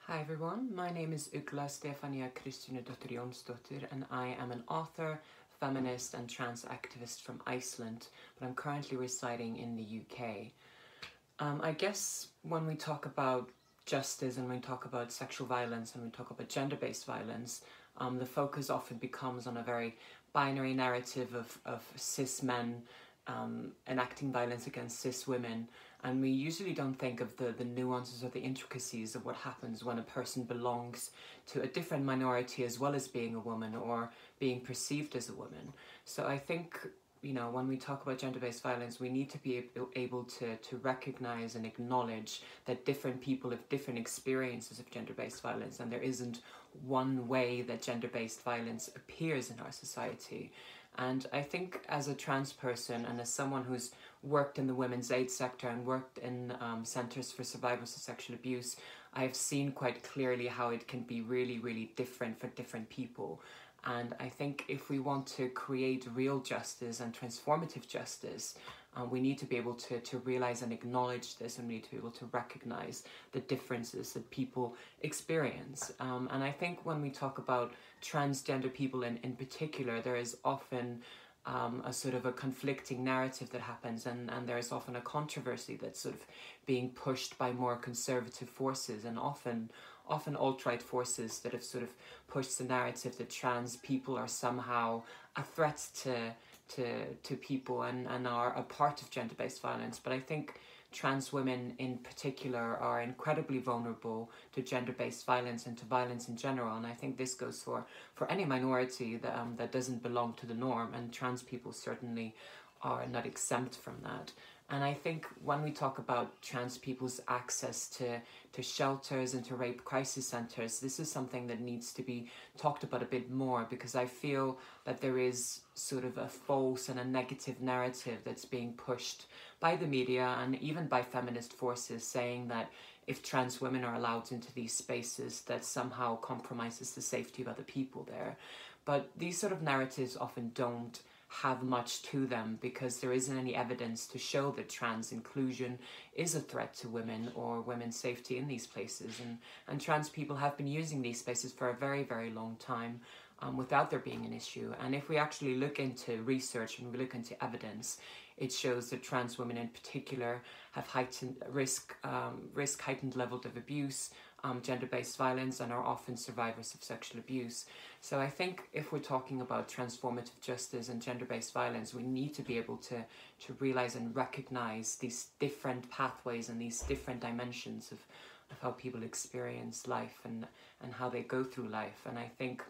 Hi everyone, my name is Ugla Stefanía Kristjönudóttir Jónsdóttir and I am an author, feminist and trans activist from Iceland, but I'm currently residing in the UK. I guess when we talk about justice and when we talk about sexual violence and we talk about gender-based violence, the focus often becomes on a very binary narrative of cis men enacting violence against cis women, and we usually don't think of the nuances or the intricacies of what happens when a person belongs to a different minority as well as being a woman or being perceived as a woman. So I think, you know, when we talk about gender-based violence, we need to be able to recognize and acknowledge that different people have different experiences of gender-based violence, and there isn't one way that gender-based violence appears in our society. And I think as a trans person and as someone who's worked in the women's aid sector and worked in centres for survivors of sexual abuse, I've seen quite clearly how it can be really, really different for different people. And I think if we want to create real justice and transformative justice, we need to be able to realize and acknowledge this, and we need to be able to recognize the differences that people experience. And I think when we talk about transgender people in particular, there is often a sort of a conflicting narrative that happens, and there is often a controversy that's sort of being pushed by more conservative forces, and often alt-right forces that have sort of pushed the narrative that trans people are somehow a threat to people and are a part of gender-based violence. But I think trans women in particular are incredibly vulnerable to gender-based violence and to violence in general, and I think this goes for any minority that doesn't belong to the norm, and trans people certainly are not exempt from that. And I think when we talk about trans people's access to shelters and to rape crisis centres, this is something that needs to be talked about a bit more, because I feel that there is sort of a false and a negative narrative that's being pushed by the media and even by feminist forces, saying that if trans women are allowed into these spaces, that somehow compromises the safety of other people there. But these sort of narratives often don't have much to them, because there isn't any evidence to show that trans inclusion is a threat to women or women's safety in these places, and trans people have been using these spaces for a very, very long time without there being an issue. And if we actually look into research and we look into evidence, it shows that trans women in particular have heightened heightened levels of abuse, gender-based violence, and are often survivors of sexual abuse. So I think if we're talking about transformative justice and gender-based violence, we need to be able to realize and recognize these different pathways and these different dimensions of how people experience life and how they go through life. And I think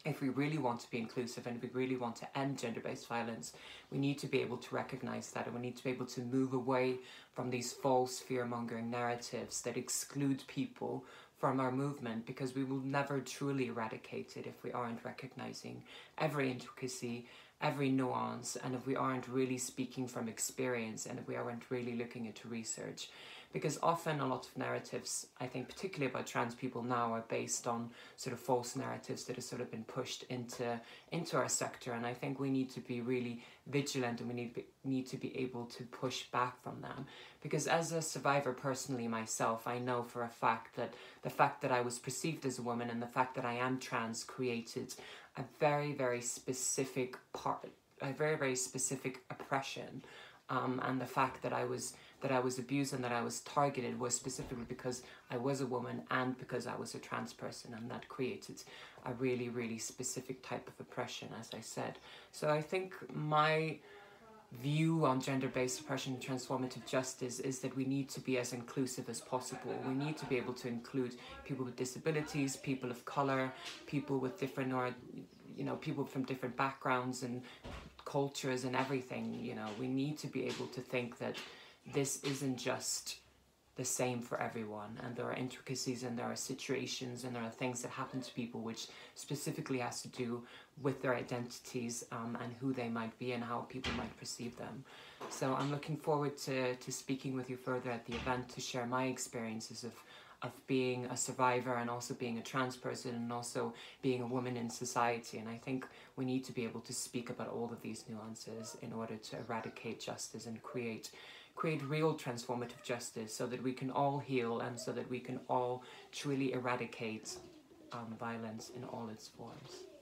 if we really want to be inclusive and we really want to end gender-based violence, we need to be able to recognize that, and we need to be able to move away from these false fear-mongering narratives that exclude people from our movement, because we will never truly eradicate it if we aren't recognizing every intricacy, every nuance, and if we aren't really speaking from experience, and if we aren't really looking into research. Because often a lot of narratives, I think particularly about trans people now, are based on sort of false narratives that have sort of been pushed into our sector, and I think we need to be really vigilant, and we need to be able to push back from them. Because as a survivor personally myself, I know for a fact that the fact that I was perceived as a woman and the fact that I am trans created a very, very specific oppression, and the fact that I was abused and that I was targeted was specifically because I was a woman and because I was a trans person, and that created a really, really specific type of oppression, as I said. So I think my view on gender-based oppression and transformative justice is that we need to be as inclusive as possible. We need to be able to include people with disabilities, people of colour, people with different, or people from different backgrounds and cultures and everything. We need to be able to think that this isn't just the same for everyone, and there are intricacies and there are situations and there are things that happen to people which specifically has to do with their identities and who they might be and how people might perceive them. So I'm looking forward to speaking with you further at the event, to share my experiences of being a survivor and also being a trans person and also being a woman in society. And I think we need to be able to speak about all of these nuances in order to eradicate justice and create create real transformative justice so that we can all heal and so that we can all truly eradicate violence in all its forms.